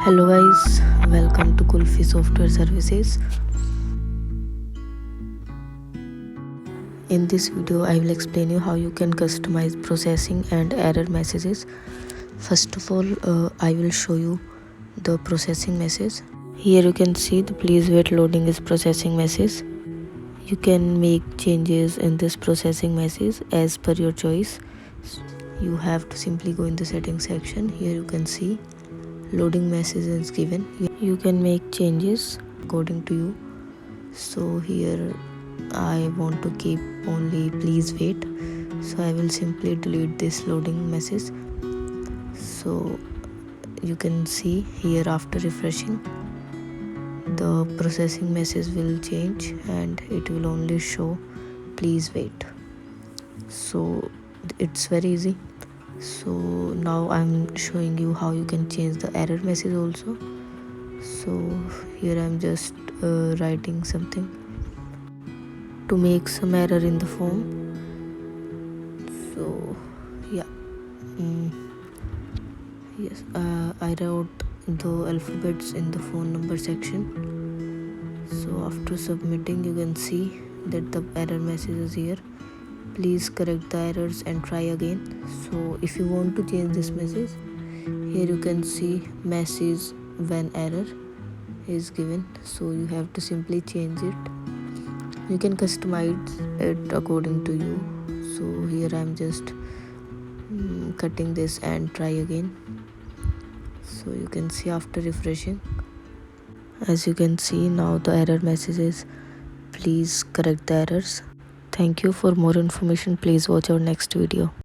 Hello guys, welcome to Kulfi Software Services. In this video, I will explain you how you can customize processing and error messages. First of all, I will show you the processing message. Here you can see the please wait loading is processing message. You can make changes in this processing message as per your choice. You have to simply go in the settings section. Here you can see loading message is given. You can make changes according to you. So here I want to keep only please wait, so I will simply delete this loading message. So you can see here after refreshing the processing message will change and it will only show please wait. So it's very easy. So now I'm showing you how you can change the error message also. So here I'm just writing something to make some error in the form. So yeah, yes, I wrote the alphabets in the phone number section. So after submitting, you can see that the error message is here. Please correct the errors and try again. So if you want to change this message, here you can see message when error is given. So you have to simply change it. You can customize it according to you. So here I'm just cutting this and try again. So you can see after refreshing, as you can see now the error message is please correct the errors. Thank you. For more information, please watch our next video.